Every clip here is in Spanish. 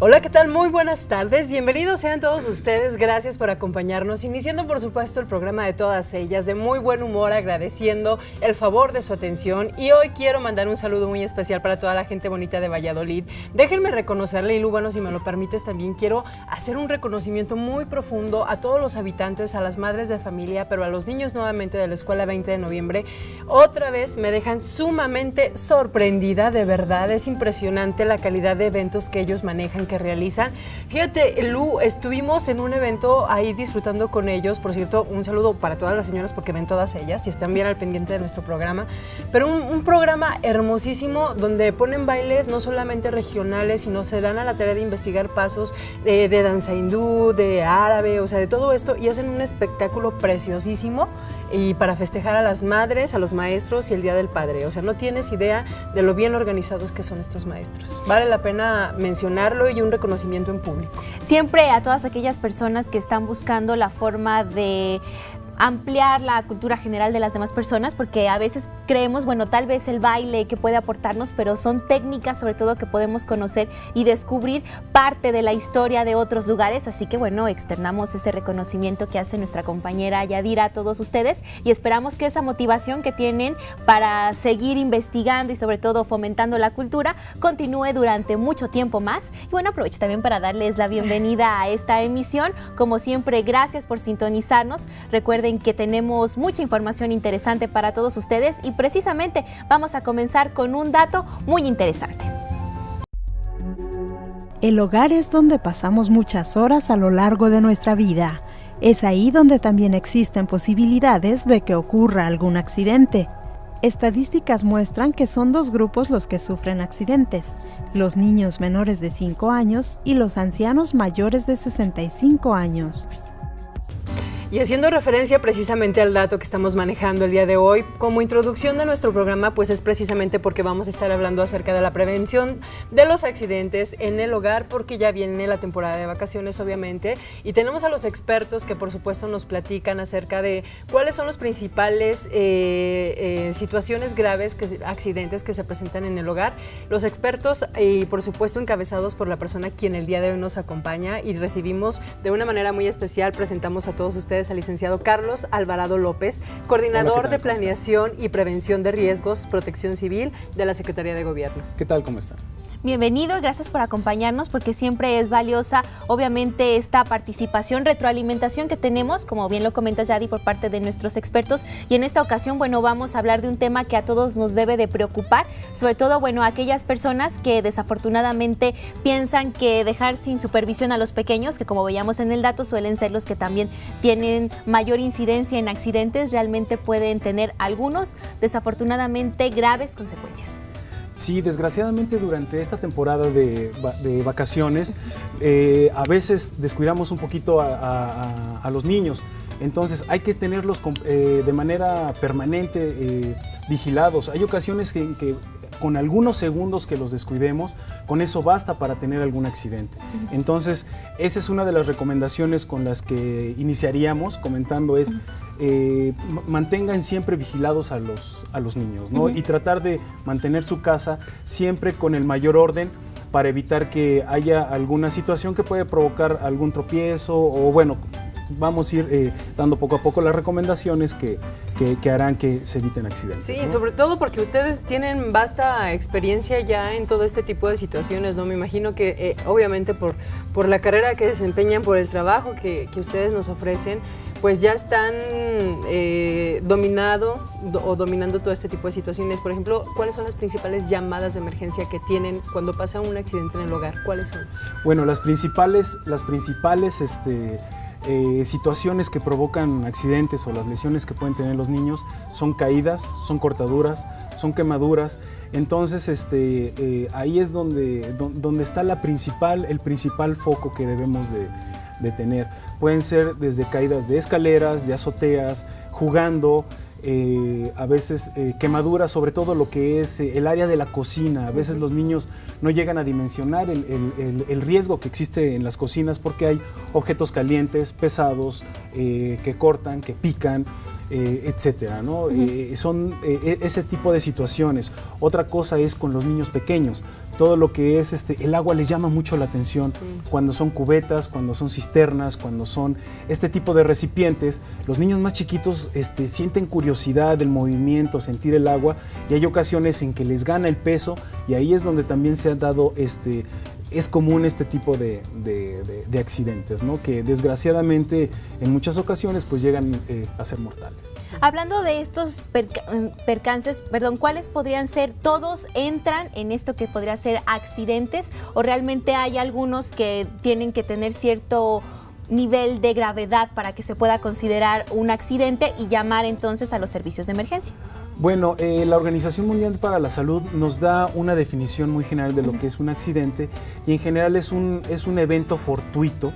Hola, ¿qué tal? Muy buenas tardes. Bienvenidos sean todos ustedes. Gracias por acompañarnos. Iniciando, por supuesto, el programa de todas ellas, de muy buen humor, agradeciendo el favor de su atención. Y hoy quiero mandar un saludo muy especial para toda la gente bonita de Valladolid. Déjenme reconocerle, y Lu, bueno, si me lo permites, también quiero hacer un reconocimiento muy profundo a todos los habitantes, a las madres de familia, pero a los niños nuevamente de la Escuela 20 de Noviembre. Otra vez me dejan sumamente sorprendida, de verdad. Es impresionante la calidad de eventos que ellos manejan, que realizan. Fíjate, Lu, estuvimos en un evento ahí disfrutando con ellos. Por cierto, un saludo para todas las señoras porque ven todas ellas y están bien al pendiente de nuestro programa. Pero un programa hermosísimo donde ponen bailes no solamente regionales, sino se dan a la tarea de investigar pasos de danza hindú, de árabe, o sea, de todo esto, y hacen un espectáculo preciosísimo y para festejar a las madres, a los maestros y el Día del Padre. O sea, no tienes idea de lo bien organizados que son estos maestros. Vale la pena mencionarlo y un reconocimiento en público. Siempre a todas aquellas personas que están buscando la forma de ampliar la cultura general de las demás personas, porque a veces creemos, bueno, tal vez el baile que puede aportarnos, pero son técnicas sobre todo que podemos conocer y descubrir parte de la historia de otros lugares, así que bueno, externamos ese reconocimiento que hace nuestra compañera Yadira a todos ustedes y esperamos que esa motivación que tienen para seguir investigando y sobre todo fomentando la cultura continúe durante mucho tiempo más. Y bueno, aprovecho también para darles la bienvenida a esta emisión. Como siempre, gracias por sintonizarnos. Recuerden que tenemos mucha información interesante para todos ustedes y precisamente vamos a comenzar con un dato muy interesante. El hogar es donde pasamos muchas horas a lo largo de nuestra vida. Es ahí donde también existen posibilidades de que ocurra algún accidente. Estadísticas muestran que son dos grupos los que sufren accidentes: los niños menores de 5 años y los ancianos mayores de 65 años. Y haciendo referencia precisamente al dato que estamos manejando el día de hoy, como introducción de nuestro programa, pues es precisamente porque vamos a estar hablando acerca de la prevención de los accidentes en el hogar, porque ya viene la temporada de vacaciones, obviamente, y tenemos a los expertos que por supuesto nos platican acerca de cuáles son los principales situaciones graves, accidentes que se presentan en el hogar. Los expertos y por supuesto encabezados por la persona quien el día de hoy nos acompaña, y recibimos de una manera muy especial, presentamos a todos ustedes al licenciado Carlos Alvarado López, coordinador de Planeación y Prevención de Riesgos, Protección Civil de la Secretaría de Gobierno. ¿Qué tal? ¿Cómo están? Bienvenido y gracias por acompañarnos, porque siempre es valiosa, obviamente, esta participación, retroalimentación que tenemos, como bien lo comentas, Yadi, por parte de nuestros expertos. Y en esta ocasión, bueno, vamos a hablar de un tema que a todos nos debe de preocupar, sobre todo, bueno, aquellas personas que desafortunadamente piensan que dejar sin supervisión a los pequeños, que como veíamos en el dato, suelen ser los que también tienen mayor incidencia en accidentes, realmente pueden tener algunos, desafortunadamente, graves consecuencias. Sí, desgraciadamente durante esta temporada de vacaciones a veces descuidamos un poquito a los niños, entonces hay que tenerlos de manera permanente vigilados. Hay ocasiones que con algunos segundos que los descuidemos, con eso basta para tener algún accidente. Entonces, esa es una de las recomendaciones con las que iniciaríamos comentando es mantengan siempre vigilados a los niños, ¿no? Y tratar de mantener su casa siempre con el mayor orden para evitar que haya alguna situación que puede provocar algún tropiezo o bueno, vamos a ir dando poco a poco las recomendaciones que harán que se eviten accidentes. Sí, ¿no? Sobre todo porque ustedes tienen vasta experiencia ya en todo este tipo de situaciones, ¿no? Me imagino que obviamente por la carrera que desempeñan, por el trabajo que ustedes nos ofrecen, pues ya están dominando todo este tipo de situaciones. Por ejemplo, ¿cuáles son las principales llamadas de emergencia que tienen cuando pasa un accidente en el hogar? ¿Cuáles son? Bueno, las principales situaciones que provocan accidentes o las lesiones que pueden tener los niños son caídas, son cortaduras, son quemaduras. Entonces ahí es donde está el principal foco que debemos de tener. Pueden ser desde caídas de escaleras, de azoteas, jugando, a veces quemaduras, sobre todo lo que es el área de la cocina. A veces los niños no llegan a dimensionar el riesgo que existe en las cocinas porque hay objetos calientes, pesados, que cortan, que pican. etcétera, ¿no? Son ese tipo de situaciones. Otra cosa es con los niños pequeños. Todo lo que es el agua les llama mucho la atención. Cuando son cubetas, cuando son cisternas, cuando son este tipo de recipientes, los niños más chiquitos sienten curiosidad del movimiento, sentir el agua, y hay ocasiones en que les gana el peso, y ahí es donde también se ha dado es común este tipo de accidentes, ¿no? Que desgraciadamente en muchas ocasiones pues llegan a ser mortales. Hablando de estos percances, ¿cuáles podrían ser? ¿Todos entran en esto que podría ser accidentes o realmente hay algunos que tienen que tener cierto nivel de gravedad para que se pueda considerar un accidente y llamar entonces a los servicios de emergencia? Bueno, la Organización Mundial para la Salud nos da una definición muy general de lo que es un accidente, y en general es un evento fortuito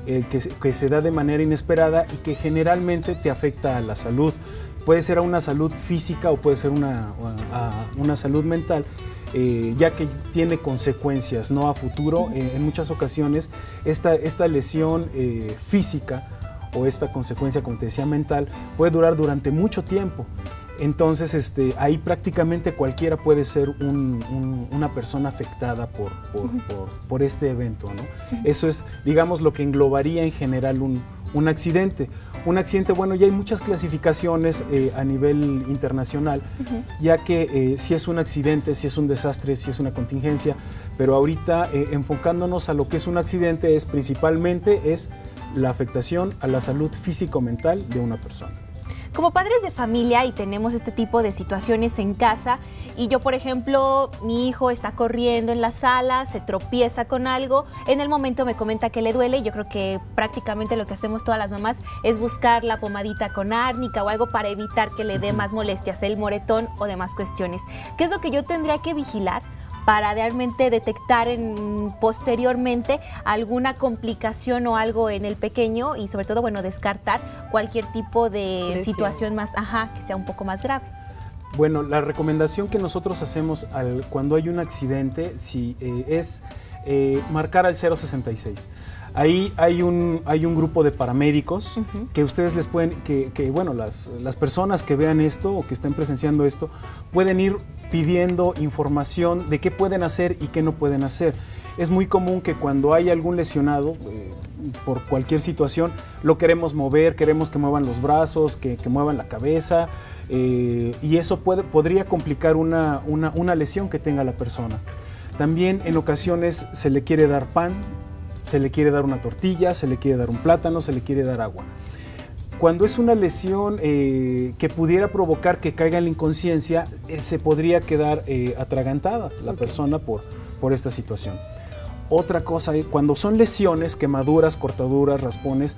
que se da de manera inesperada y que generalmente te afecta a la salud. Puede ser a una salud física o puede ser una salud mental, ya que tiene consecuencias, ¿no? A futuro. En muchas ocasiones esta lesión física o esta consecuencia, como te decía, mental, puede durar durante mucho tiempo. Entonces, ahí prácticamente cualquiera puede ser una persona afectada por este evento, ¿no? Eso es, digamos, lo que englobaría en general un accidente. Un accidente, bueno, ya hay muchas clasificaciones a nivel internacional, ya que si es un accidente, si es un desastre, si es una contingencia, pero ahorita enfocándonos a lo que es un accidente, principalmente es la afectación a la salud físico-mental de una persona. Como padres de familia y tenemos este tipo de situaciones en casa y yo, por ejemplo, mi hijo está corriendo en la sala, se tropieza con algo, en el momento me comenta que le duele y yo creo que prácticamente lo que hacemos todas las mamás es buscar la pomadita con árnica o algo para evitar que le dé más molestias, el moretón o demás cuestiones. ¿Qué es lo que yo tendría que vigilar para realmente detectar posteriormente alguna complicación o algo en el pequeño y sobre todo, bueno, descartar cualquier tipo de situación más, que sea un poco más grave? Bueno, la recomendación que nosotros hacemos cuando hay un accidente es marcar al 066. Ahí hay un grupo de paramédicos que ustedes les pueden, bueno, las personas que vean esto o que estén presenciando esto, pueden ir pidiendo información de qué pueden hacer y qué no pueden hacer. Es muy común que cuando hay algún lesionado, por cualquier situación, lo queremos mover, queremos que muevan los brazos, que muevan la cabeza, y eso podría complicar una lesión que tenga la persona. También en ocasiones se le quiere dar pan, se le quiere dar una tortilla, se le quiere dar un plátano, se le quiere dar agua. Cuando es una lesión que pudiera provocar que caiga en la inconsciencia, se podría quedar atragantada la persona por esta situación. Otra cosa, cuando son lesiones, quemaduras, cortaduras, raspones,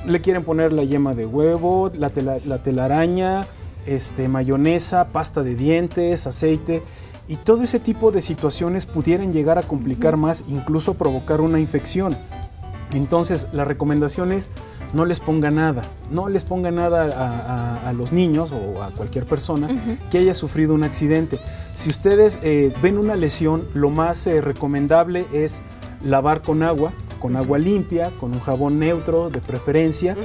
le quieren poner la yema de huevo, la telaraña, mayonesa, pasta de dientes, aceite, y todo ese tipo de situaciones pudieran llegar a complicar más, incluso provocar una infección. Entonces, la recomendación es no les ponga nada, a los niños o a cualquier persona que haya sufrido un accidente. Si ustedes ven una lesión, lo más recomendable es lavar con agua limpia, con un jabón neutro de preferencia.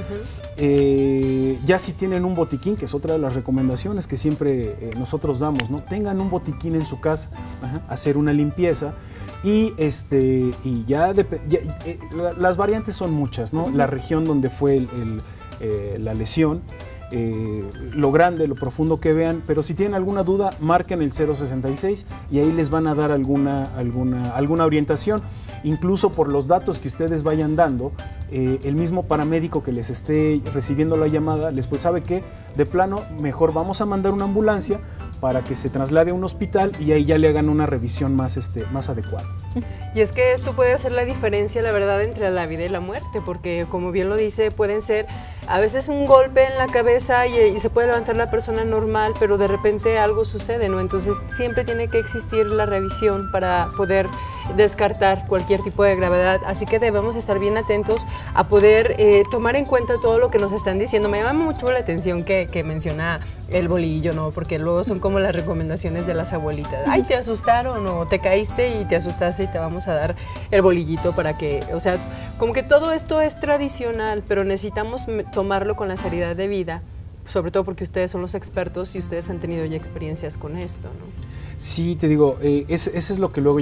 Ya si tienen un botiquín, que es otra de las recomendaciones que siempre nosotros damos, ¿no? Tengan un botiquín en su casa, hacer una limpieza. Y las variantes son muchas, ¿no? La región donde fue la lesión, lo grande, lo profundo que vean, pero si tienen alguna duda, marquen el 066 y ahí les van a dar alguna orientación. Incluso por los datos que ustedes vayan dando, el mismo paramédico que les esté recibiendo la llamada, pues sabe que de plano mejor vamos a mandar una ambulancia para que se traslade a un hospital y ahí ya le hagan una revisión más adecuada. Y es que esto puede hacer la diferencia, la verdad, entre la vida y la muerte, porque como bien lo dice, pueden ser a veces un golpe en la cabeza y se puede levantar la persona normal, pero de repente algo sucede, ¿no? Entonces siempre tiene que existir la revisión para poder descartar cualquier tipo de gravedad, así que debemos estar bien atentos a poder tomar en cuenta todo lo que nos están diciendo. Me llama mucho la atención que menciona el bolillo, ¿no? Porque luego son como las recomendaciones de las abuelitas. Ay, te asustaron o te caíste y te asustaste y te vamos a dar el bolillito para que, o sea, como que todo esto es tradicional, pero necesitamos tomarlo con la seriedad debida sobre todo porque ustedes son los expertos y ustedes han tenido ya experiencias con esto, ¿no? Sí, te digo, eso es lo que luego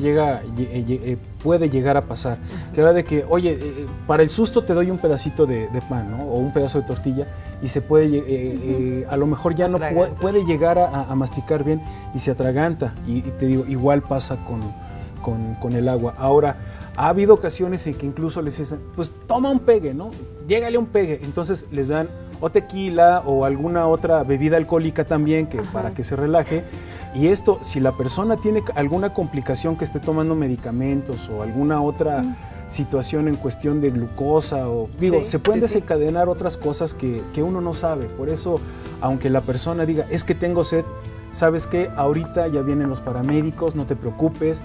puede llegar a pasar. Que va de que, oye, para el susto te doy un pedacito de pan, ¿no? O un pedazo de tortilla y se puede, a lo mejor ya no puede llegar a masticar bien y se atraganta. Y te digo, igual pasa con el agua. Ahora, ha habido ocasiones en que incluso les dicen, pues toma un pegue, ¿no? Llégale un pegue. Entonces les dan o tequila o alguna otra bebida alcohólica también para que se relaje. Y esto, si la persona tiene alguna complicación que esté tomando medicamentos o alguna otra situación en cuestión de glucosa, o se pueden desencadenar otras cosas que uno no sabe. Por eso, aunque la persona diga, es que tengo sed, ¿sabes qué? Ahorita ya vienen los paramédicos, no te preocupes,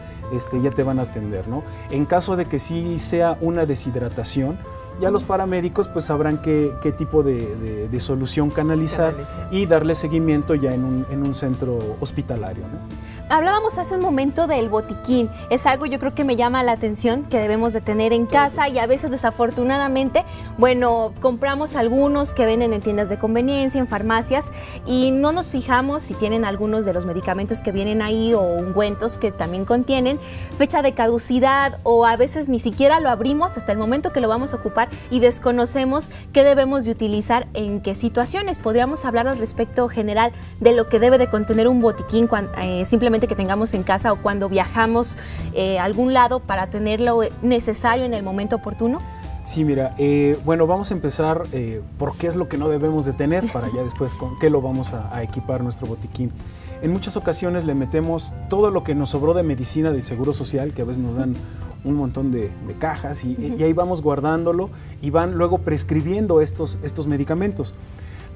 ya te van a atender, ¿no? En caso de que sí sea una deshidratación, ya los paramédicos pues sabrán qué tipo de solución canalizar y darle seguimiento ya en un centro hospitalario, ¿no? Hablábamos hace un momento del botiquín, es algo yo creo que me llama la atención que debemos de tener en casa y a veces desafortunadamente, bueno, compramos algunos que venden en tiendas de conveniencia, en farmacias y no nos fijamos si tienen algunos de los medicamentos que vienen ahí o ungüentos que también contienen fecha de caducidad o a veces ni siquiera lo abrimos hasta el momento que lo vamos a ocupar y desconocemos qué debemos de utilizar en qué situaciones. Podríamos hablar al respecto general de lo que debe de contener un botiquín simplemente que tengamos en casa o cuando viajamos a algún lado para tener lo necesario en el momento oportuno? Sí, mira, bueno, vamos a empezar por qué es lo que no debemos de tener para ya después con qué lo vamos a equipar nuestro botiquín. En muchas ocasiones le metemos todo lo que nos sobró de medicina del Seguro Social, que a veces nos dan un montón de cajas y ahí vamos guardándolo y van luego prescribiendo estos medicamentos.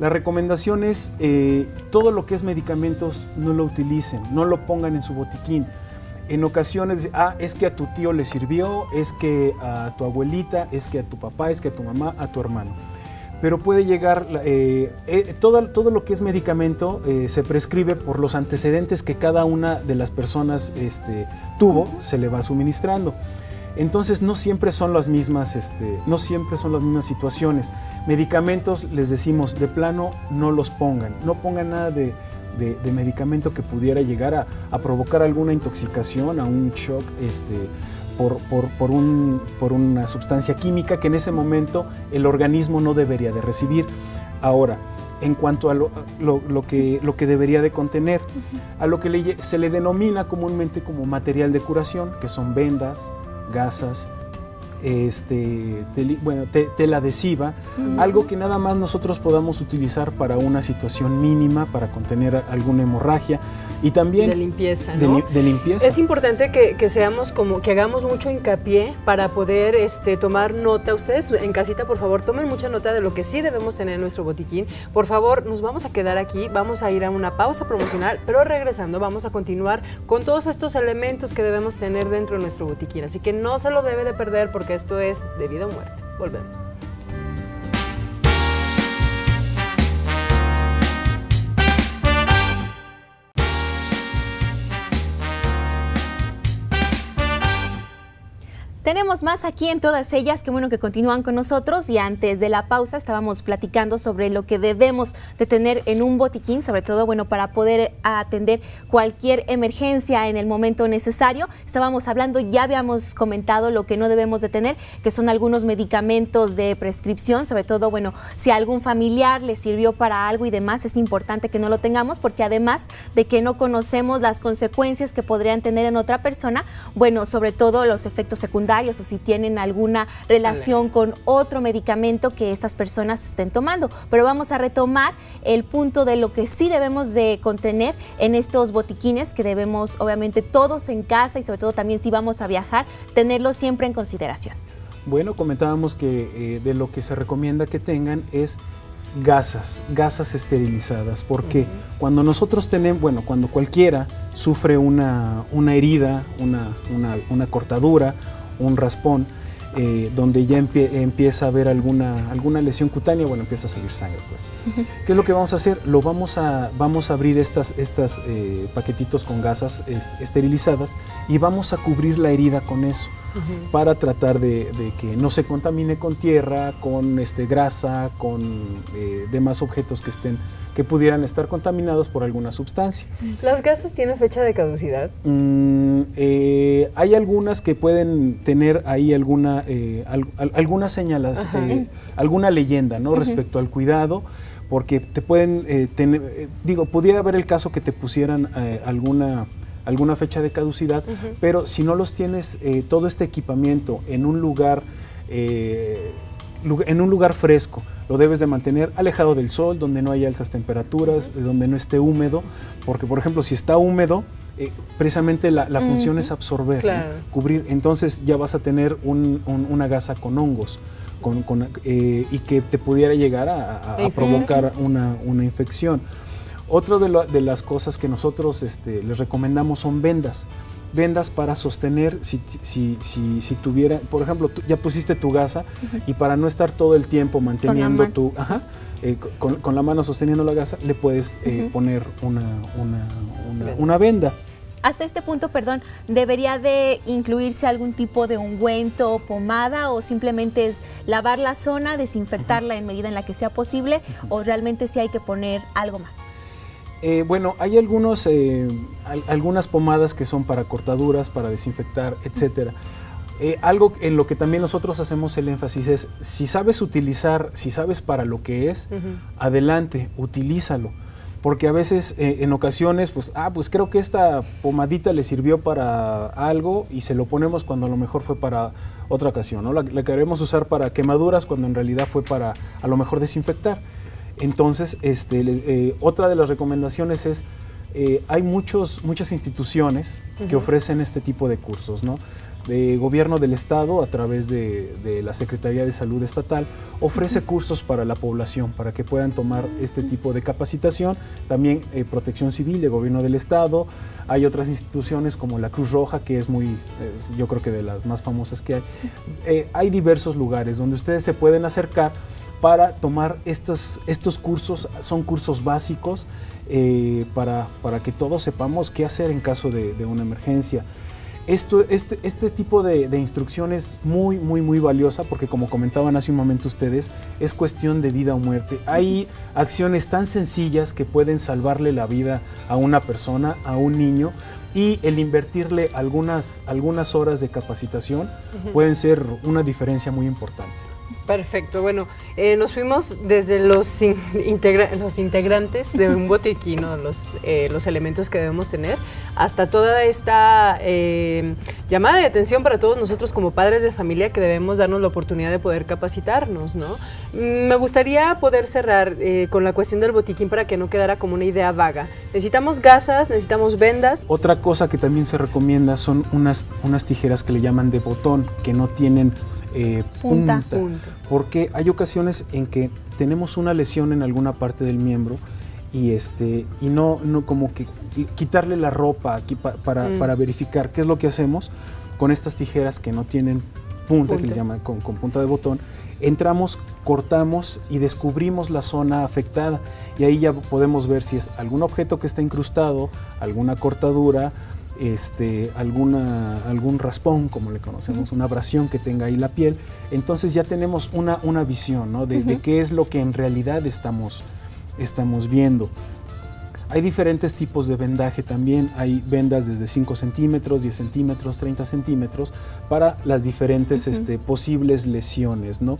La recomendación es todo lo que es medicamentos no lo utilicen, no lo pongan en su botiquín. En ocasiones, es que a tu tío le sirvió, es que a tu abuelita, es que a tu papá, es que a tu mamá, a tu hermano. Pero puede llegar, todo lo que es medicamento se prescribe por los antecedentes que cada una de las personas tuvo, se le va suministrando. Entonces no siempre son las mismas situaciones. Medicamentos, les decimos, de plano no los pongan, no pongan nada de medicamento que pudiera llegar a provocar alguna intoxicación, a un shock por una sustancia química que en ese momento el organismo no debería de recibir. Ahora, en cuanto a lo que debería de contener, a lo que se le denomina comúnmente como material de curación, que son vendas, gasas, tela adhesiva, algo que nada más nosotros podamos utilizar para una situación mínima, para contener alguna hemorragia y también de limpieza, ¿no? De limpieza. Es importante que seamos que hagamos mucho hincapié para poder tomar nota. Ustedes en casita, por favor, tomen mucha nota de lo que sí debemos tener en nuestro botiquín. Por favor, nos vamos a quedar aquí, vamos a ir a una pausa promocional, pero regresando vamos a continuar con todos estos elementos que debemos tener dentro de nuestro botiquín. Así que no se lo debe de perder porque esto es de vida o muerte. Volvemos. Tenemos más aquí en Todas Ellas, qué bueno que continúan con nosotros y antes de la pausa estábamos platicando sobre lo que debemos de tener en un botiquín, sobre todo, bueno, para poder atender cualquier emergencia en el momento necesario. Estábamos hablando, ya habíamos comentado lo que no debemos de tener, que son algunos medicamentos de prescripción, sobre todo, bueno, si a algún familiar le sirvió para algo y demás, es importante que no lo tengamos porque además de que no conocemos las consecuencias que podrían tener en otra persona, bueno, sobre todo los efectos secundarios o si tienen alguna relación con otro medicamento que estas personas estén tomando. Pero vamos a retomar el punto de lo que sí debemos de contener en estos botiquines que debemos, obviamente, todos en casa y sobre todo también si vamos a viajar, tenerlo siempre en consideración. Bueno, comentábamos que de lo que se recomienda que tengan es gasas esterilizadas, porque cuando nosotros tenemos, bueno, cuando cualquiera sufre una herida, una cortadura, un raspón, donde ya empieza a haber alguna lesión cutánea, bueno, empieza a salir sangre, pues. ¿Qué es lo que vamos a hacer? Vamos a abrir estas paquetitos con gasas esterilizadas y vamos a cubrir la herida con eso, para tratar de que no se contamine con tierra, con grasa, con demás objetos que pudieran estar contaminados por alguna sustancia. ¿Las gasas tienen fecha de caducidad? Hay algunas que pueden tener ahí algunas señales, alguna leyenda, ¿no? Respecto al cuidado, porque te pueden pudiera haber el caso que te pusieran alguna fecha de caducidad, pero si no los tienes todo este equipamiento en un lugar fresco, lo debes de mantener alejado del sol, donde no haya altas temperaturas, donde no esté húmedo, porque por ejemplo si está húmedo, precisamente la función es absorber, claro, ¿no? Cubrir, entonces ya vas a tener una gasa con hongos, y que te pudiera llegar a provocar una infección. Otra de las cosas que nosotros les recomendamos son vendas para sostener, si tuviera, por ejemplo, tú ya pusiste tu gasa y para no estar todo el tiempo manteniendo con la mano sosteniendo la gasa, le puedes poner una venda. Hasta este punto, perdón, ¿debería de incluirse algún tipo de ungüento o pomada o simplemente es lavar la zona, desinfectarla en medida en la que sea posible o realmente sí hay que poner algo más? Bueno, hay algunas pomadas que son para cortaduras, para desinfectar, etcétera. Algo en lo que también nosotros hacemos el énfasis es, si sabes para lo que es, adelante, utilízalo. Porque a veces, en ocasiones, pues creo que esta pomadita le sirvió para algo y se lo ponemos cuando a lo mejor fue para otra ocasión, ¿no? La queremos usar para quemaduras cuando en realidad fue para a lo mejor desinfectar. Entonces, otra de las recomendaciones es, hay muchas instituciones que ofrecen este tipo de cursos, ¿no? De gobierno del estado, a través de la Secretaría de Salud Estatal, ofrece cursos para la población, para que puedan tomar este tipo de capacitación. También Protección Civil de gobierno del estado. Hay otras instituciones como la Cruz Roja, que es yo creo que de las más famosas que hay. Hay diversos lugares donde ustedes se pueden acercar para tomar estos cursos. Son cursos básicos para que todos sepamos qué hacer en caso de una emergencia. Este tipo de instrucción es muy, muy, muy valiosa porque, como comentaban hace un momento ustedes, es cuestión de vida o muerte. Hay acciones tan sencillas que pueden salvarle la vida a una persona, a un niño, y el invertirle algunas horas de capacitación pueden ser una diferencia muy importante. Perfecto, bueno, nos fuimos desde los integrantes de un botiquín, ¿no? los elementos que debemos tener, hasta toda esta llamada de atención para todos nosotros como padres de familia que debemos darnos la oportunidad de poder capacitarnos, ¿no? Me gustaría poder cerrar con la cuestión del botiquín para que no quedara como una idea vaga. Necesitamos gasas, necesitamos vendas. Otra cosa que también se recomienda son unas tijeras que le llaman de botón, que no tienen punta, porque hay ocasiones en que tenemos una lesión en alguna parte del miembro y no como que quitarle la ropa aquí para verificar qué es lo que hacemos con estas tijeras que no tienen punta, que les llaman con punta de botón. Entramos, cortamos y descubrimos la zona afectada y ahí ya podemos ver si es algún objeto que está incrustado, alguna cortadura, algún raspón, como le conocemos, una abrasión que tenga ahí la piel. Entonces ya tenemos una visión, ¿no? de qué es lo que en realidad estamos viendo. Hay diferentes tipos de vendaje también. Hay vendas desde 5 centímetros, 10 centímetros, 30 centímetros para las diferentes posibles lesiones, ¿no?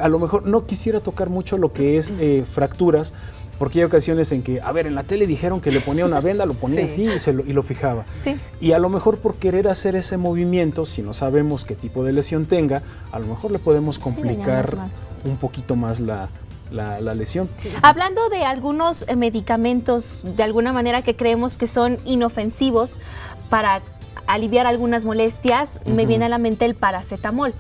A lo mejor no quisiera tocar mucho lo que es fracturas, porque hay ocasiones en que, en la tele dijeron que le ponía una venda, lo ponía así y lo fijaba. Sí. Y a lo mejor por querer hacer ese movimiento, si no sabemos qué tipo de lesión tenga, a lo mejor le podemos complicar un poquito más la lesión. Hablando de algunos medicamentos, de alguna manera que creemos que son inofensivos para aliviar algunas molestias, me viene a la mente el paracetamol.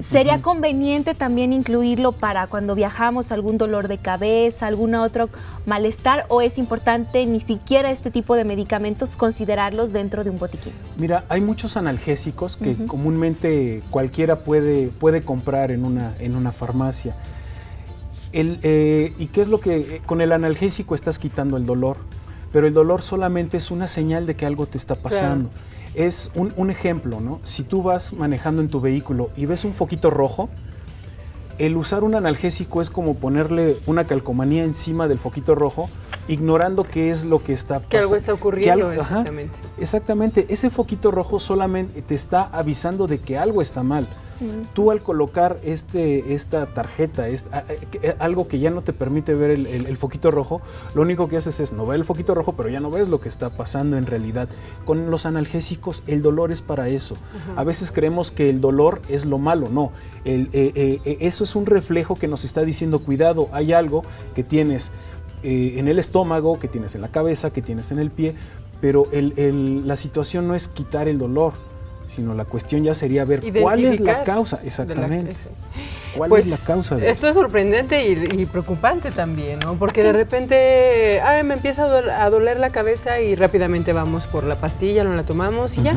¿Sería conveniente también incluirlo para cuando viajamos, algún dolor de cabeza, algún otro malestar, o es importante ni siquiera este tipo de medicamentos considerarlos dentro de un botiquín? Mira, hay muchos analgésicos que comúnmente cualquiera puede comprar en una farmacia. ¿Y qué es lo que con el analgésico estás quitando el dolor? Pero el dolor solamente es una señal de que algo te está pasando. Claro. Es un ejemplo, ¿no? Si tú vas manejando en tu vehículo y ves un foquito rojo, el usar un analgésico es como ponerle una calcomanía encima del foquito rojo, ignorando qué es lo que está pasando. Que algo está ocurriendo, exactamente. Exactamente. Ese foquito rojo solamente te está avisando de que algo está mal. Tú al colocar esta tarjeta, algo que ya no te permite ver el foquito rojo, lo único que haces es no ver el foquito rojo, pero ya no ves lo que está pasando en realidad. Con los analgésicos, el dolor es para eso. A veces creemos que el dolor es lo malo, no. Eso es un reflejo que nos está diciendo, cuidado, hay algo que tienes en el estómago, que tienes en la cabeza, que tienes en el pie, pero la situación no es quitar el dolor, sino la cuestión ya sería ver cuál es la causa, exactamente. ¿Cuál es la causa de esto? Es sorprendente y preocupante también, ¿no? Porque de repente, me empieza a doler la cabeza y rápidamente vamos por la pastilla, no la tomamos y ya.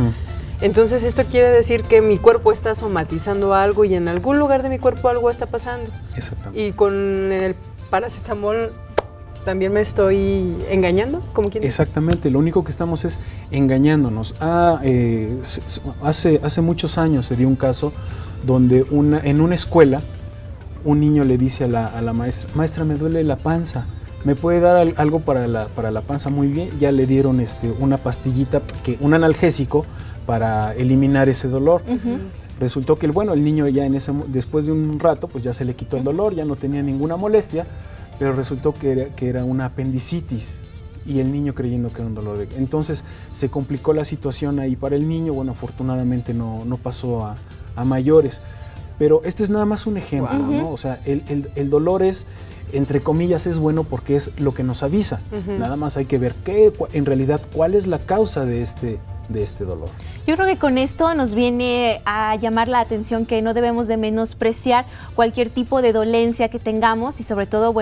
Entonces esto quiere decir que mi cuerpo está somatizando algo y en algún lugar de mi cuerpo algo está pasando. Exactamente. Y con el paracetamol también me estoy engañando, ¿como quien dice? Exactamente, lo único que estamos es engañándonos. Hace muchos años se dio un caso donde en una escuela un niño le dice a la maestra, maestra, me duele la panza, ¿me puede dar algo para la panza? Muy bien, ya le dieron una pastillita, un analgésico para eliminar ese dolor. Resultó que el niño ya después de un rato pues ya se le quitó el dolor, ya no tenía ninguna molestia, pero resultó que era una apendicitis y el niño creyendo que era un dolor. Entonces se complicó la situación ahí para el niño. Bueno, afortunadamente no pasó a mayores, pero este es nada más un ejemplo, ¿no? O sea, el dolor es, entre comillas, es bueno porque es lo que nos avisa. Nada más hay que ver en realidad cuál es la causa de este dolor. Yo creo que con esto nos viene a llamar la atención que no debemos de menospreciar cualquier tipo de dolencia que tengamos y sobre todo,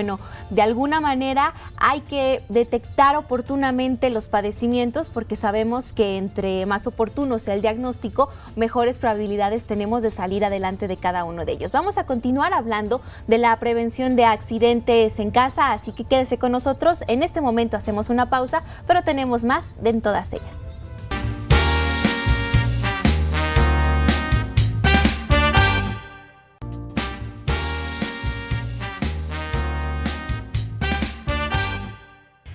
de alguna manera hay que detectar oportunamente los padecimientos porque sabemos que entre más oportuno sea el diagnóstico, mejores probabilidades tenemos de salir adelante de cada uno de ellos. Vamos a continuar hablando de la prevención de accidentes en casa, así que quédese con nosotros. En este momento hacemos una pausa, pero tenemos más de En Todas Ellas.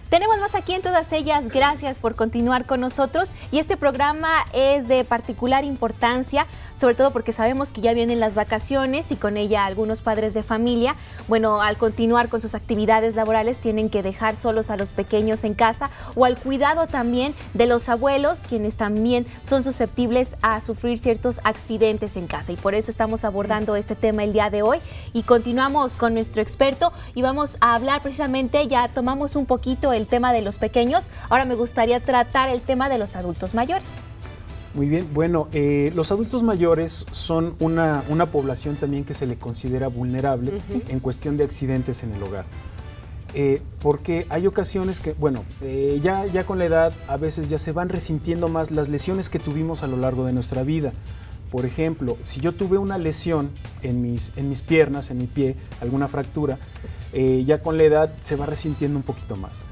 Tenemos más aquí en Todas Ellas, gracias por continuar con nosotros y este programa es de particular importancia, sobre todo porque sabemos que ya vienen las vacaciones y con ella algunos padres de familia, al continuar con sus actividades laborales tienen que dejar solos a los pequeños en casa o al cuidado también de los abuelos, quienes también son susceptibles a sufrir ciertos accidentes en casa y por eso estamos abordando este tema el día de hoy y continuamos con nuestro experto y vamos a hablar precisamente, ya tomamos un poquito el tema de los pequeños, ahora me gustaría tratar el tema de los adultos mayores. Muy bien, los adultos mayores son una población también que se le considera vulnerable en cuestión de accidentes en el hogar. Porque hay ocasiones que, ya con la edad a veces ya se van resintiendo más las lesiones que tuvimos a lo largo de nuestra vida. Por ejemplo, si yo tuve una lesión en mis piernas, en mi pie, alguna fractura, ya con la edad se va resintiendo un poquito más.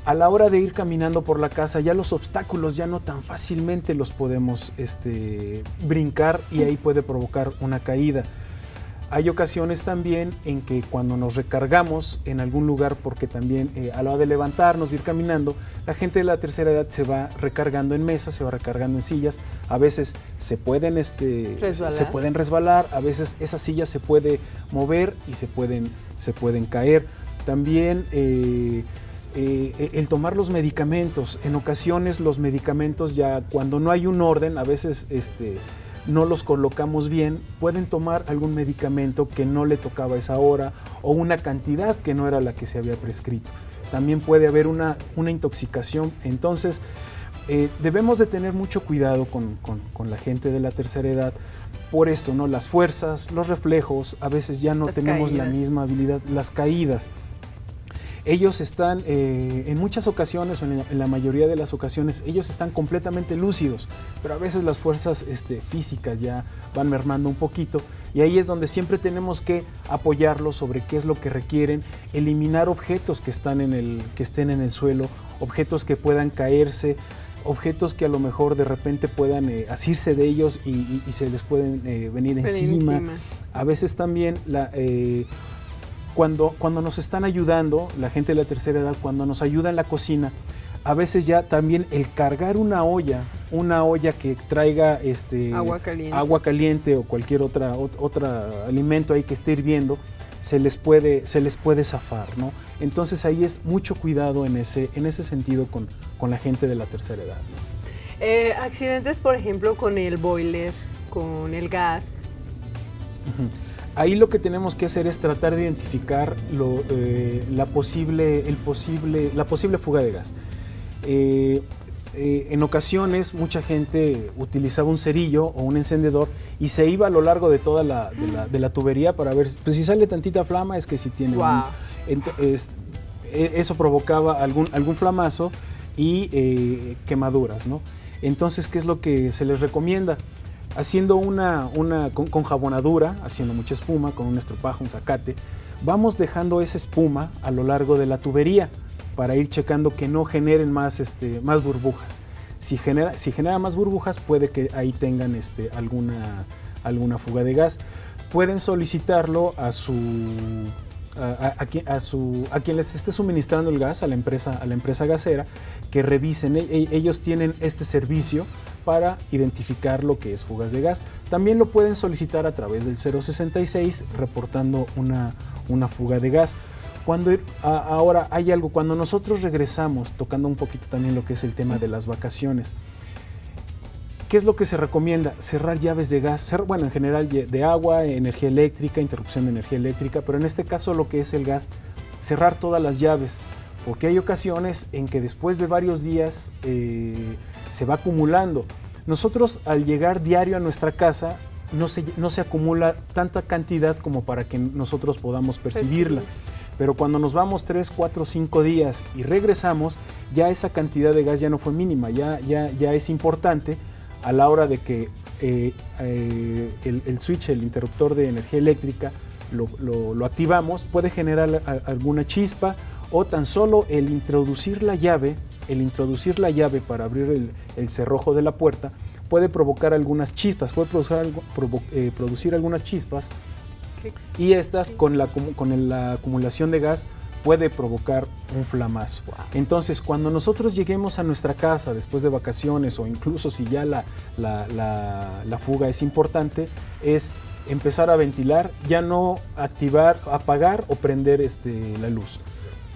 A la hora de ir caminando por la casa, ya los obstáculos ya no tan fácilmente los podemos brincar y ahí puede provocar una caída. Hay ocasiones también en que cuando nos recargamos en algún lugar, porque también a la hora de levantarnos, de ir caminando, la gente de la tercera edad se va recargando en mesas, se va recargando en sillas, a veces se pueden resbalar, a veces esa silla se puede mover y se pueden caer. También el tomar los medicamentos, en ocasiones los medicamentos ya cuando no hay un orden, a veces no los colocamos bien, pueden tomar algún medicamento que no le tocaba a esa hora o una cantidad que no era la que se había prescrito. también puede haber una intoxicación. Entonces, debemos de tener mucho cuidado con la gente de la tercera edad por esto, ¿no? Las fuerzas, los reflejos, a veces ya no tenemos la misma habilidad, las caídas. Ellos están, en muchas ocasiones, o en la mayoría de las ocasiones, ellos están completamente lúcidos, pero a veces las fuerzas físicas ya van mermando un poquito, y ahí es donde siempre tenemos que apoyarlos sobre qué es lo que requieren, eliminar objetos que estén en el suelo, objetos que puedan caerse, objetos que a lo mejor de repente puedan asirse de ellos y se les pueden venir encima. A veces también cuando nos están ayudando, la gente de la tercera edad, cuando nos ayuda en la cocina, a veces ya también el cargar una olla que traiga agua caliente o cualquier otro alimento ahí que esté hirviendo, se les puede zafar, ¿no? Entonces ahí es mucho cuidado en ese sentido con la gente de la tercera edad, ¿no? Accidentes, por ejemplo, con el boiler, con el gas. Ahí lo que tenemos que hacer es tratar de identificar la posible fuga de gas. En ocasiones mucha gente utilizaba un cerillo o un encendedor y se iba a lo largo de toda la tubería para ver, pues si sale tantita flama es que si tiene eso provocaba algún flamazo y quemaduras, ¿no? Entonces, ¿qué es lo que se les recomienda? Haciendo con jabonadura, haciendo mucha espuma, con un estropajo, un zacate, vamos dejando esa espuma a lo largo de la tubería para ir checando que no generen más burbujas. Si genera más burbujas, puede que ahí tengan alguna fuga de gas. Pueden solicitarlo a quien les esté suministrando el gas, a la empresa gasera, que revisen. Ellos tienen este servicio para identificar lo que es fugas de gas. También lo pueden solicitar a través del 066 reportando una fuga de gas. Ahora hay algo, cuando nosotros regresamos, tocando un poquito también lo que es el tema de las vacaciones, ¿qué es lo que se recomienda? Cerrar llaves de gas, en general de agua, energía eléctrica, interrupción de energía eléctrica, pero en este caso lo que es el gas, cerrar todas las llaves, porque hay ocasiones en que después de varios días se va acumulando. Nosotros al llegar diario a nuestra casa no se acumula tanta cantidad como para que nosotros podamos percibirla. Pero cuando nos vamos 3, 4, 5 días y regresamos, ya esa cantidad de gas ya no fue mínima, ya es importante a la hora de que el switch, el interruptor de energía eléctrica, lo activamos, puede generar alguna chispa o tan solo el introducir la llave para abrir el cerrojo de la puerta puede provocar algunas chispas, puede producir algunas chispas y estas con la acumulación de gas puede provocar un flamazo. Wow. Entonces, cuando nosotros lleguemos a nuestra casa después de vacaciones o incluso si ya la fuga es importante, es empezar a ventilar, ya no apagar o prender la luz.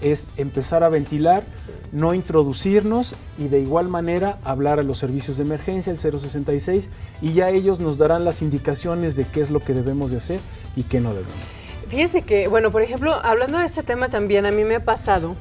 Es empezar a ventilar, no introducirnos y de igual manera hablar a los servicios de emergencia, el 066, y ya ellos nos darán las indicaciones de qué es lo que debemos de hacer y qué no debemos. Fíjese que, bueno, por ejemplo, hablando de este tema también, a mí me ha pasado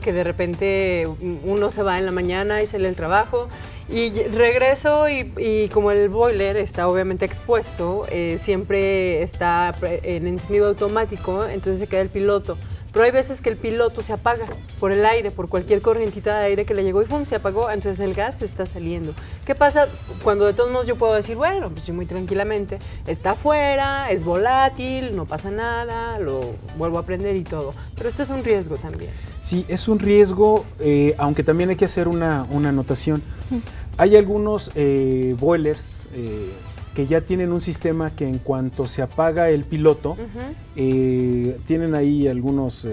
que de repente uno se va en la mañana y sale al trabajo y regreso y como el boiler está obviamente expuesto, siempre está en encendido automático, entonces se queda el piloto. Pero hay veces que el piloto se apaga por el aire, por cualquier corrientita de aire que le llegó y ¡fum! Se apagó, entonces el gas está saliendo. ¿Qué pasa cuando de todos modos yo puedo decir, bueno, pues yo muy tranquilamente, está afuera, es volátil, no pasa nada, lo vuelvo a prender y todo? Pero esto es un riesgo también. Sí, es un riesgo, aunque también hay que hacer una anotación. Hay algunos boilers que ya tienen un sistema que en cuanto se apaga el piloto, tienen ahí algunos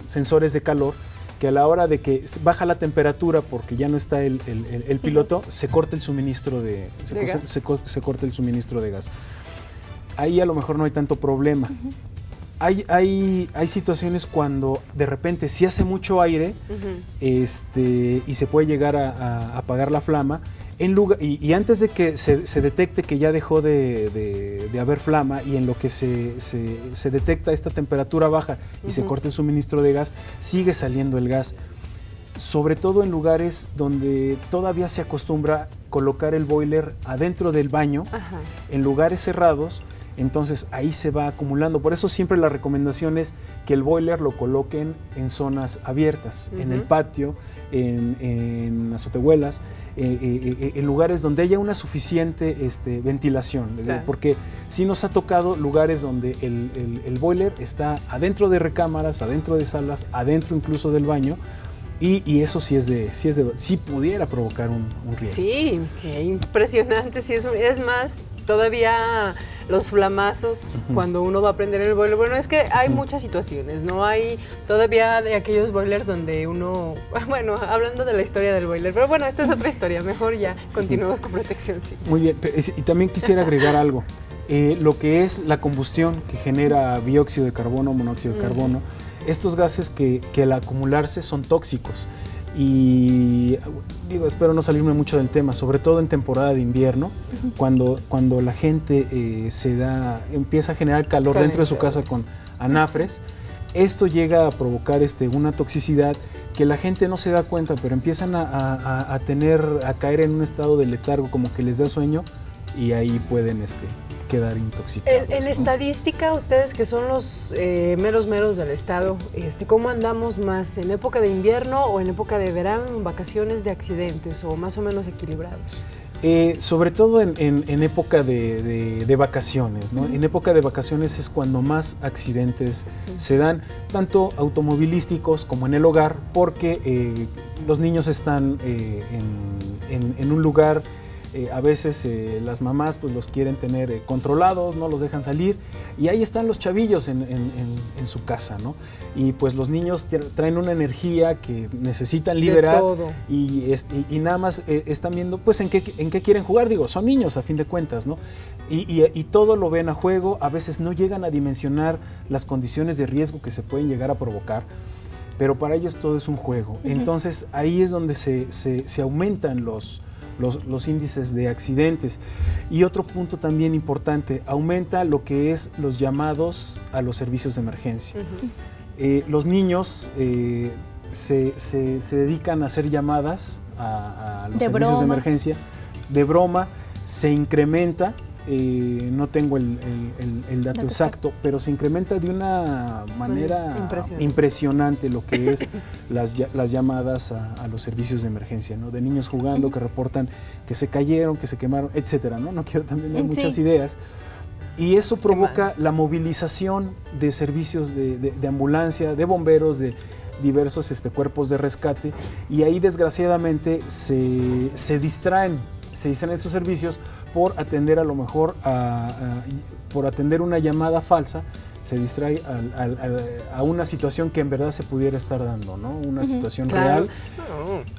sensores de calor que a la hora de que baja la temperatura porque ya no está el piloto, se corta el suministro se corta el suministro de gas. Ahí a lo mejor no hay tanto problema. Hay situaciones cuando de repente sí hace mucho aire y se puede llegar a apagar la flama. Y antes de que se detecte que ya dejó de haber flama, y en lo que se detecta esta temperatura baja y se corta el suministro de gas, sigue saliendo el gas. Sobre todo en lugares donde todavía se acostumbra colocar el boiler adentro del baño, en lugares cerrados, entonces ahí se va acumulando. Por eso siempre la recomendación es que el boiler lo coloquen en zonas abiertas, en el patio, en azotehuelas, en lugares donde haya una suficiente ventilación, claro. Porque sí nos ha tocado lugares donde el boiler está adentro de recámaras, adentro de salas, adentro incluso del baño, y eso sí pudiera provocar un riesgo. Sí, qué impresionante, sí, es más, todavía los flamazos cuando uno va a prender el boiler. Bueno, es que hay muchas situaciones, ¿no? Hay todavía de aquellos boilers donde uno, bueno, hablando de la historia del boiler, pero bueno, esta es otra historia, mejor ya continuemos con protección civil. Muy bien, y también quisiera agregar algo, lo que es la combustión que genera dióxido de carbono, monóxido de carbono. Estos gases que al acumularse son tóxicos, y digo, espero no salirme mucho del tema, sobre todo en temporada de invierno, cuando la gente empieza a generar calor dentro de su casa con anafres. Esto llega a provocar una toxicidad que la gente no se da cuenta, pero empiezan a caer en un estado de letargo, como que les da sueño, y ahí pueden quedar intoxicados. En estadística, ustedes que son los meros del estado, ¿cómo andamos más? ¿En época de invierno o en época de verano, en vacaciones de accidentes, o más o menos equilibrados? Sobre todo en época de vacaciones, ¿no? En época de vacaciones es cuando más accidentes se dan, tanto automovilísticos como en el hogar, porque los niños están en un lugar. A veces las mamás pues los quieren tener controlados, no los dejan salir, y ahí están los chavillos en su casa, ¿no? Y pues los niños traen una energía que necesitan liberar, y nada más están viendo pues en qué quieren jugar. Digo, son niños a fin de cuentas, ¿no? Y todo lo ven a juego. A veces no llegan a dimensionar las condiciones de riesgo que se pueden llegar a provocar, pero para ellos todo es un juego. Entonces ahí es donde se aumentan los índices de accidentes. Y otro punto también importante, aumenta lo que es los llamados a los servicios de emergencia. Los niños se dedican a hacer llamadas a los servicios de emergencia de broma. Se incrementa, no tengo el dato exacto, pero se incrementa de una manera impresionante lo que es las llamadas a los servicios de emergencia, ¿no? De niños jugando que reportan que se cayeron, que se quemaron, etcétera, ¿no? No quiero también dar muchas ideas. Y eso provoca la movilización de servicios de ambulancia, de bomberos, de diversos cuerpos de rescate, y ahí desgraciadamente se distraen esos servicios por atender a lo mejor por atender una llamada falsa. Se distrae a una situación que en verdad se pudiera estar dando, ¿no? Una situación real.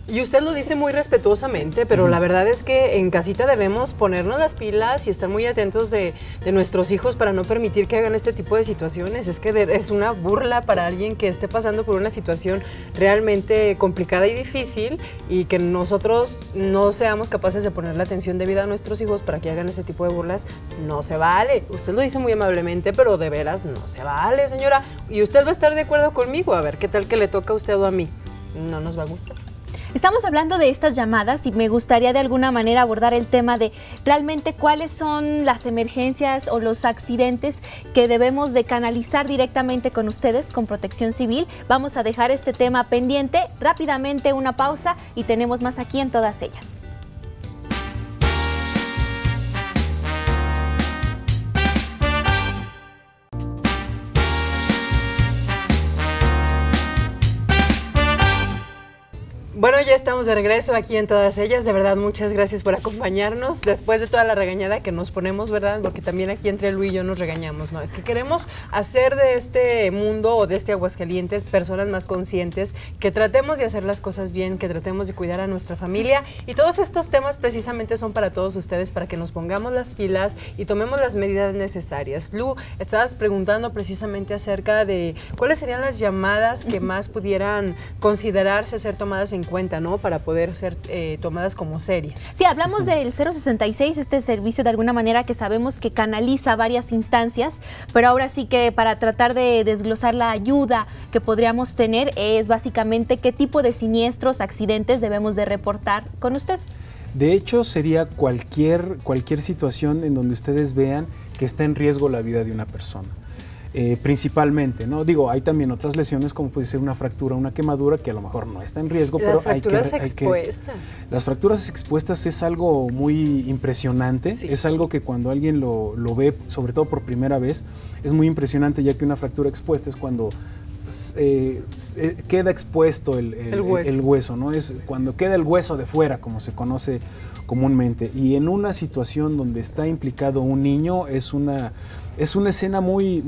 Y usted lo dice muy respetuosamente, pero la verdad es que en casita debemos ponernos las pilas y estar muy atentos de nuestros hijos para no permitir que hagan este tipo de situaciones. Es que es una burla para alguien que esté pasando por una situación realmente complicada y difícil, y que nosotros no seamos capaces de poner la atención debida a nuestros hijos para que hagan ese tipo de burlas. No se vale. Usted lo dice muy amablemente, pero de veras no se vale, señora. Y usted va a estar de acuerdo conmigo. A ver, ¿qué tal que le toca a usted o a mí? No nos va a gustar. Estamos hablando de estas llamadas y me gustaría de alguna manera abordar el tema de realmente cuáles son las emergencias o los accidentes que debemos de canalizar directamente con ustedes, con Protección Civil. Vamos a dejar este tema pendiente, rápidamente una pausa, y tenemos más aquí en Todas Ellas. Bueno, ya estamos de regreso aquí en Todas Ellas. De verdad, muchas gracias por acompañarnos después de toda la regañada que nos ponemos, ¿verdad? Porque también aquí entre Lu y yo nos regañamos, ¿no? Es que queremos hacer de este mundo o de este Aguascalientes personas más conscientes, que tratemos de hacer las cosas bien, que tratemos de cuidar a nuestra familia, y todos estos temas precisamente son para todos ustedes, para que nos pongamos las pilas y tomemos las medidas necesarias. Lu, estabas preguntando precisamente acerca de cuáles serían las llamadas que más pudieran considerarse ser tomadas en cuenta cuenta, ¿no? Para poder ser tomadas como serias. Sí, hablamos del 066, este servicio de alguna manera que sabemos que canaliza varias instancias, pero ahora sí que para tratar de desglosar la ayuda que podríamos tener es básicamente qué tipo de siniestros, accidentes debemos de reportar con usted. De hecho, sería cualquier situación en donde ustedes vean que está en riesgo la vida de una persona. Principalmente, ¿no? Digo, hay también otras lesiones como puede ser una fractura, una quemadura que a lo mejor no está en riesgo, pero hay que... Las fracturas expuestas. Las fracturas expuestas es algo muy impresionante, sí. Es algo que cuando alguien lo ve, sobre todo por primera vez, es muy impresionante, ya que una fractura expuesta es cuando queda expuesto el hueso, ¿no? Es cuando queda el hueso de fuera, como se conoce comúnmente, y en una situación donde está implicado un niño es una escena muy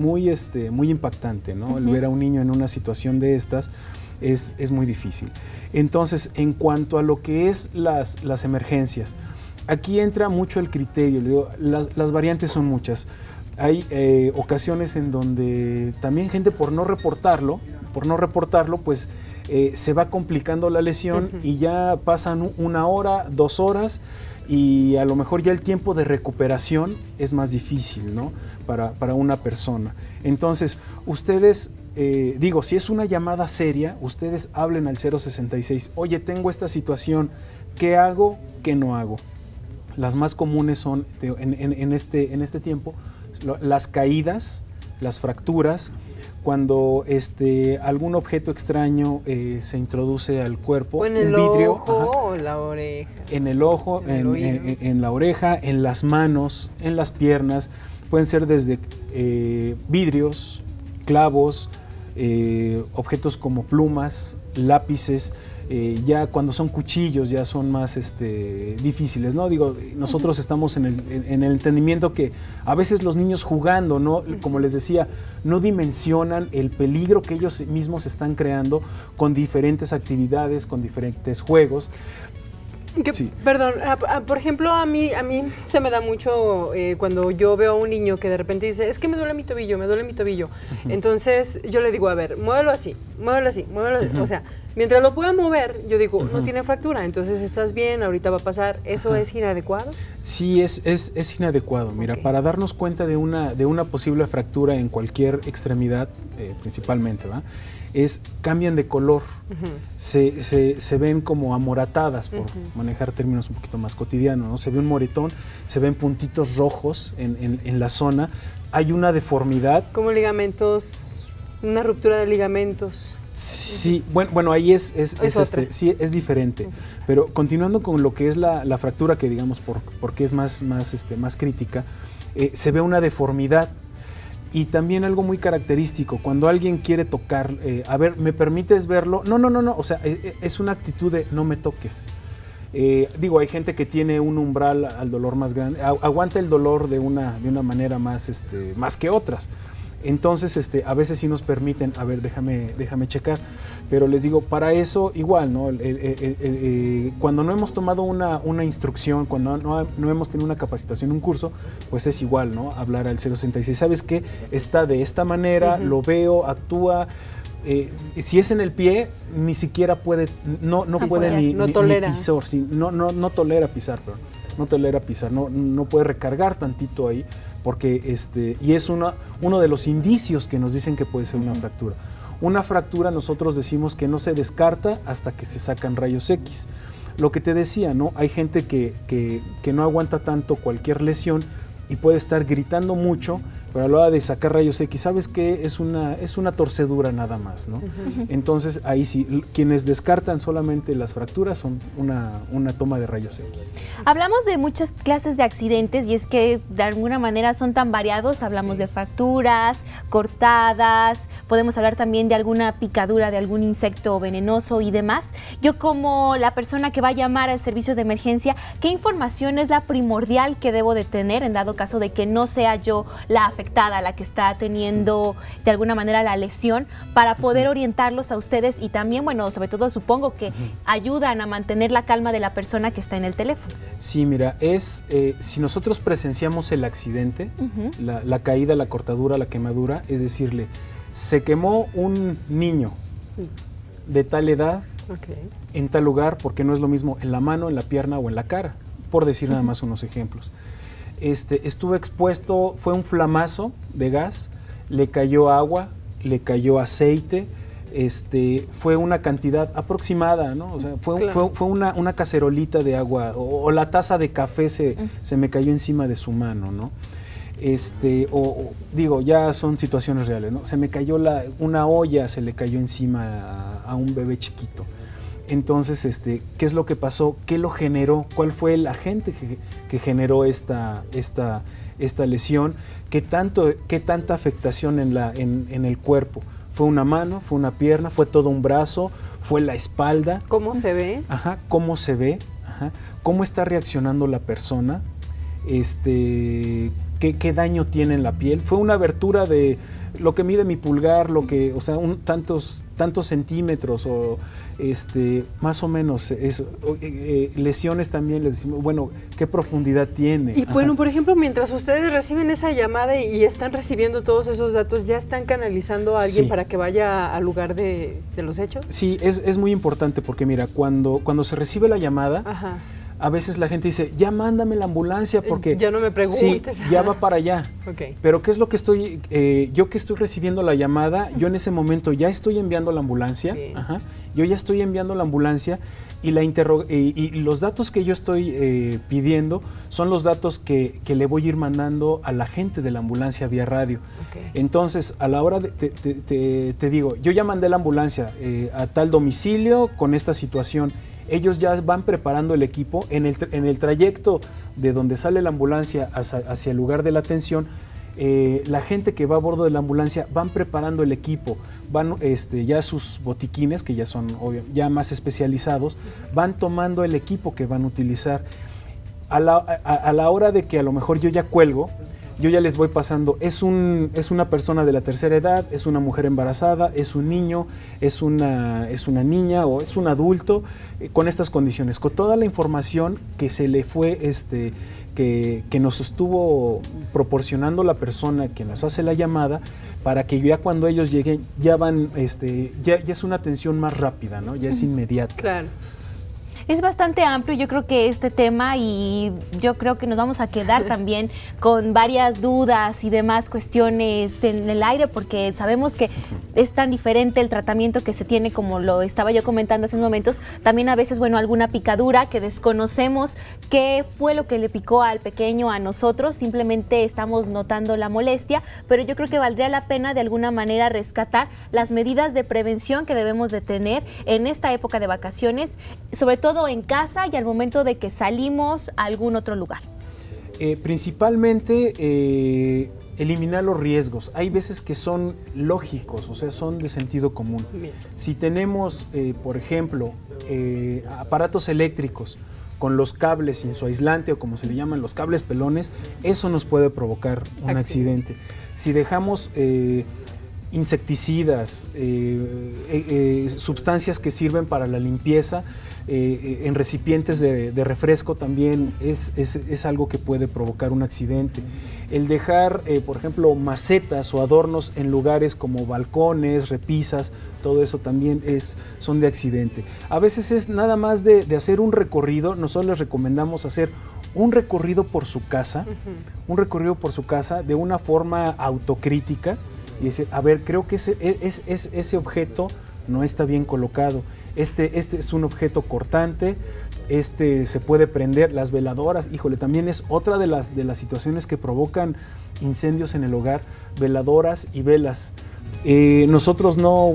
impactante, ¿no? El ver a un niño en una situación de estas es muy difícil. Entonces, en cuanto a lo que es las emergencias, aquí entra mucho el criterio, le digo, las variantes son muchas. Hay ocasiones en donde también gente por no reportarlo, pues se va complicando la lesión y ya pasan 1 hora, 2 horas y a lo mejor ya el tiempo de recuperación es más difícil, ¿no? Para una persona. Entonces, ustedes, si es una llamada seria, ustedes hablen al 066, oye, tengo esta situación, ¿qué hago? ¿Qué no hago? Las más comunes son, en este tiempo, las caídas, las fracturas, cuando algún objeto extraño se introduce al cuerpo, o en el vidrio, ojo o la oreja. En el ojo, en la oreja, en las manos, en las piernas, pueden ser desde vidrios, clavos, objetos como plumas, lápices. Ya cuando son cuchillos ya son más difíciles, ¿no? Digo, nosotros estamos en el entendimiento que a veces los niños jugando, ¿no? Como les decía, no dimensionan el peligro que ellos mismos están creando con diferentes actividades, con diferentes juegos. Sí. Perdón, por ejemplo, a mí se me da mucho cuando yo veo a un niño que de repente dice, es que me duele mi tobillo. Entonces yo le digo, a ver, muévelo así. O sea, mientras lo pueda mover, yo digo, no tiene fractura, entonces estás bien, ahorita va a pasar. ¿Eso es inadecuado? Sí, es inadecuado. Mira, para darnos cuenta de una posible fractura en cualquier extremidad, principalmente, ¿va? Cambian de color, se ven como amoratadas, por manejar términos un poquito más cotidianos, ¿no? Se ve un moretón, se ven puntitos rojos en la zona, hay una deformidad. Como ligamentos, una ruptura de ligamentos. Sí, bueno, ahí es diferente, pero continuando con lo que es la fractura, que digamos porque es más crítica, se ve una deformidad. Y también algo muy característico, cuando alguien quiere tocar, a ver, ¿me permites verlo? No, o sea, es una actitud de no me toques. Hay gente que tiene un umbral al dolor más grande, aguanta el dolor de una manera más que otras. Entonces, a veces sí nos permiten, a ver, déjame checar, pero les digo, para eso igual, ¿no? Cuando no hemos tomado una instrucción, cuando no hemos tenido una capacitación, un curso, pues es igual, ¿no? Hablar al 066, ¿sabes qué? Está de esta manera, lo veo, actúa. Si es en el pie, ni siquiera puede, no puede ni pisar, sí, no tolera pisar, perdón. No tolera pisar, no puede recargar tantito ahí, porque y es uno de los indicios que nos dicen que puede ser una fractura. Una fractura nosotros decimos que no se descarta hasta que se sacan rayos X. Lo que te decía, ¿no? Hay gente que no aguanta tanto cualquier lesión y puede estar gritando mucho, pero a la hora de sacar rayos X, ¿sabes qué? Es una torcedura nada más, ¿no? Entonces, ahí sí, quienes descartan solamente las fracturas son una toma de rayos X. Hablamos de muchas clases de accidentes y es que de alguna manera son tan variados. Hablamos de fracturas, cortadas, podemos hablar también de alguna picadura de algún insecto venenoso y demás. Yo, como la persona que va a llamar al servicio de emergencia, ¿qué información es la primordial que debo de tener en dado caso de que no sea yo la afectada, la que está teniendo de alguna manera la lesión, para poder orientarlos a ustedes y también, bueno, sobre todo supongo que ayudan a mantener la calma de la persona que está en el teléfono? Sí, mira, si nosotros presenciamos el accidente, la caída, la cortadura, la quemadura, es decirle, se quemó un niño de tal edad en tal lugar, porque no es lo mismo en la mano, en la pierna o en la cara, por decir nada más unos ejemplos. Estuve expuesto, fue un flamazo de gas, le cayó agua, le cayó aceite, fue una cantidad aproximada, ¿no? O sea, fue una cacerolita de agua, o la taza de café se me cayó encima de su mano, ¿no? Digo, ya son situaciones reales, ¿no? Se me cayó una olla, se le cayó encima a un bebé chiquito. Entonces, ¿qué es lo que pasó? ¿Qué lo generó? ¿Cuál fue el agente que generó esta lesión? ¿Qué tanta afectación en el cuerpo? ¿Fue una mano? ¿Fue una pierna? ¿Fue todo un brazo? ¿Fue la espalda? ¿Cómo se ve? Ajá, ¿cómo se ve? Ajá. ¿Cómo está reaccionando la persona? ¿Qué daño tiene en la piel? ¿Fue una abertura de lo que mide mi pulgar, o sea, tantos centímetros, o más o menos eso? Lesiones también, les decimos, bueno, ¿qué profundidad tiene? Y bueno, por ejemplo, mientras ustedes reciben esa llamada y están recibiendo todos esos datos, ¿ya están canalizando a alguien para que vaya al lugar de los hechos? Sí, es muy importante, porque mira, cuando se recibe la llamada, a veces la gente dice, ya mándame la ambulancia porque... Ya no me preguntes. Sí, ya va para allá. Okay. Pero ¿qué es lo que yo que estoy recibiendo la llamada, yo en ese momento ya estoy enviando la ambulancia, yo ya estoy enviando la ambulancia y los datos que yo estoy pidiendo son los datos que le voy a ir mandando a la gente de la ambulancia vía radio. Okay. Entonces, a la hora te digo, yo ya mandé la ambulancia a tal domicilio con esta situación. Ellos ya van preparando el equipo en el trayecto de donde sale la ambulancia hacia el lugar de la atención. La gente que va a bordo de la ambulancia van preparando el equipo, van ya sus botiquines, que ya son ya más especializados, van tomando el equipo que van a utilizar. A la hora de que a lo mejor yo ya cuelgo, yo ya les voy pasando, es una persona de la tercera edad, es una mujer embarazada, es un niño, es una niña o es un adulto con estas condiciones, con toda la información que se le fue, que nos estuvo proporcionando la persona que nos hace la llamada, para que ya cuando ellos lleguen ya van, ya es una atención más rápida, ¿no? Ya es inmediata. Claro. Es bastante amplio, yo creo que este tema, y yo creo que nos vamos a quedar también con varias dudas y demás cuestiones en el aire, porque sabemos que es tan diferente el tratamiento que se tiene, como lo estaba yo comentando hace unos momentos. También a veces, bueno, alguna picadura que desconocemos qué fue lo que le picó al pequeño, a nosotros, simplemente estamos notando la molestia, pero yo creo que valdría la pena de alguna manera rescatar las medidas de prevención que debemos de tener en esta época de vacaciones, sobre todo en casa y al momento de que salimos a algún otro lugar. Principalmente eliminar los riesgos. Hay veces que son lógicos, o sea, son de sentido común. Bien. Si tenemos, por ejemplo, aparatos eléctricos con los cables sin su aislante, o como se le llaman, los cables pelones, eso nos puede provocar un accidente. Si dejamos insecticidas, sustancias que sirven para la limpieza, en recipientes de refresco, también es algo que puede provocar un accidente. El dejar, por ejemplo, macetas o adornos en lugares como balcones, repisas, todo eso también son de accidente. A veces es nada más de hacer un recorrido. Nosotros les recomendamos hacer un recorrido por su casa, de una forma autocrítica, y decir, a ver, creo que ese objeto no está bien colocado. Este es un objeto cortante, se puede prender. Las veladoras, híjole, también es otra de las situaciones que provocan incendios en el hogar, veladoras y velas. Nosotros no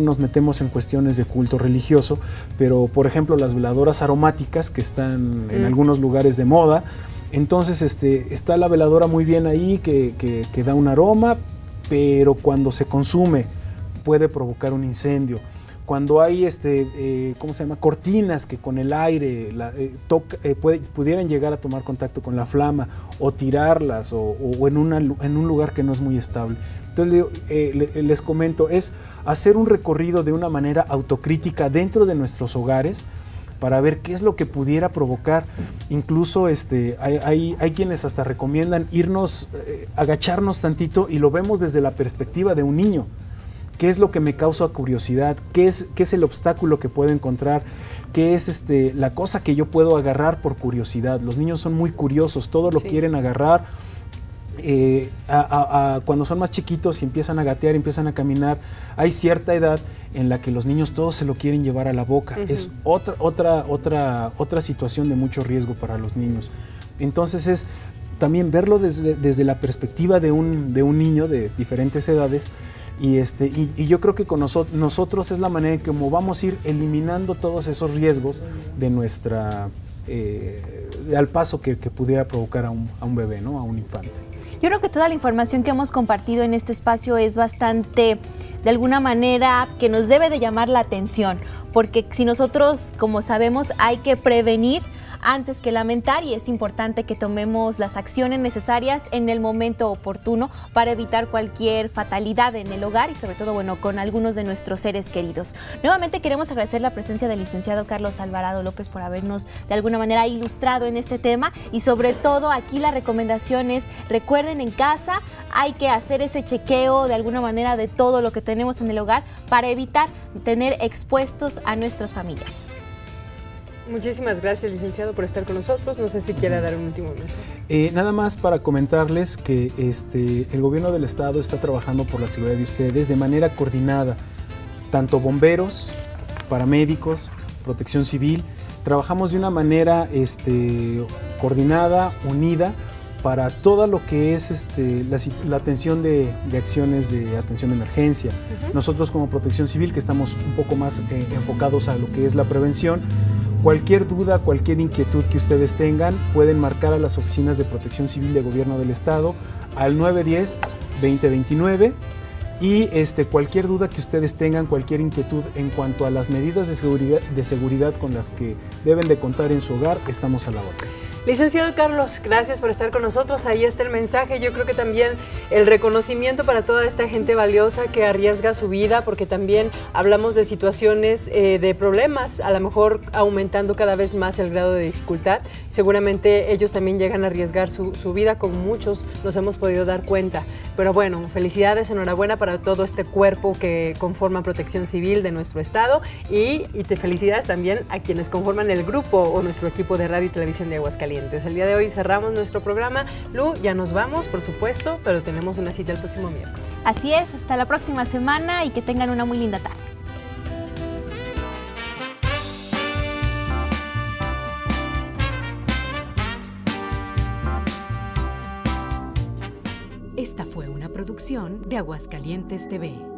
nos metemos en cuestiones de culto religioso, pero por ejemplo las veladoras aromáticas que están en algunos lugares de moda, entonces está la veladora muy bien ahí, que da un aroma, pero cuando se consume puede provocar un incendio. Cuando hay cortinas que con el aire pudieran llegar a tomar contacto con la flama, o tirarlas, o en un lugar que no es muy estable. Entonces les comento, es hacer un recorrido de una manera autocrítica dentro de nuestros hogares, para ver qué es lo que pudiera provocar. Incluso hay quienes hasta recomiendan agacharnos tantito, y lo vemos desde la perspectiva de un niño. qué es lo que me causa curiosidad, qué es el obstáculo que puedo encontrar, qué es la cosa que yo puedo agarrar por curiosidad. Los niños son muy curiosos, todo lo quieren agarrar. Cuando son más chiquitos y empiezan a gatear, empiezan a caminar, hay cierta edad en la que los niños todos se lo quieren llevar a la boca. Es otra situación de mucho riesgo para los niños. Entonces es también verlo desde la perspectiva de un niño de diferentes edades. Y yo creo que con nosotros es la manera en que como vamos a ir eliminando todos esos riesgos de nuestra al paso que pudiera provocar a un bebé, ¿no? A un infante. Yo creo que toda la información que hemos compartido en este espacio es bastante, de alguna manera, que nos debe de llamar la atención, porque si nosotros, como sabemos, hay que prevenir antes que lamentar, y es importante que tomemos las acciones necesarias en el momento oportuno para evitar cualquier fatalidad en el hogar y sobre todo, bueno, con algunos de nuestros seres queridos. Nuevamente queremos agradecer la presencia del licenciado Carlos Alvarado López por habernos de alguna manera ilustrado en este tema, y sobre todo aquí la recomendación es: recuerden, en casa hay que hacer ese chequeo de alguna manera de todo lo que tenemos en el hogar para evitar tener expuestos a nuestros familiares. Muchísimas gracias, licenciado, por estar con nosotros. No sé si quiera dar un último mensaje. Nada más para comentarles que el gobierno del estado está trabajando por la seguridad de ustedes de manera coordinada, tanto bomberos, paramédicos, protección civil. Trabajamos de una manera coordinada, unida, para todo lo que es la atención de acciones de atención de emergencia. Nosotros como Protección Civil, que estamos un poco más enfocados a lo que es la prevención, cualquier duda, cualquier inquietud que ustedes tengan, pueden marcar a las oficinas de Protección Civil de Gobierno del Estado al 910-2029, y cualquier duda que ustedes tengan, cualquier inquietud en cuanto a las medidas de seguridad con las que deben de contar en su hogar, estamos a la orden. Licenciado Carlos, gracias por estar con nosotros. Ahí está el mensaje. Yo creo que también el reconocimiento para toda esta gente valiosa que arriesga su vida, porque también hablamos de situaciones de problemas, a lo mejor aumentando cada vez más el grado de dificultad. Seguramente ellos también llegan a arriesgar su vida, como muchos nos hemos podido dar cuenta. Pero bueno, felicidades, enhorabuena para todo este cuerpo que conforma Protección Civil de nuestro estado, y te felicidades también a quienes conforman el grupo o nuestro equipo de radio y televisión de Aguascalientes. El día de hoy cerramos nuestro programa. Lu, ya nos vamos, por supuesto, pero tenemos una cita el próximo miércoles. Así es, hasta la próxima semana y que tengan una muy linda tarde. Esta fue una producción de Aguascalientes TV.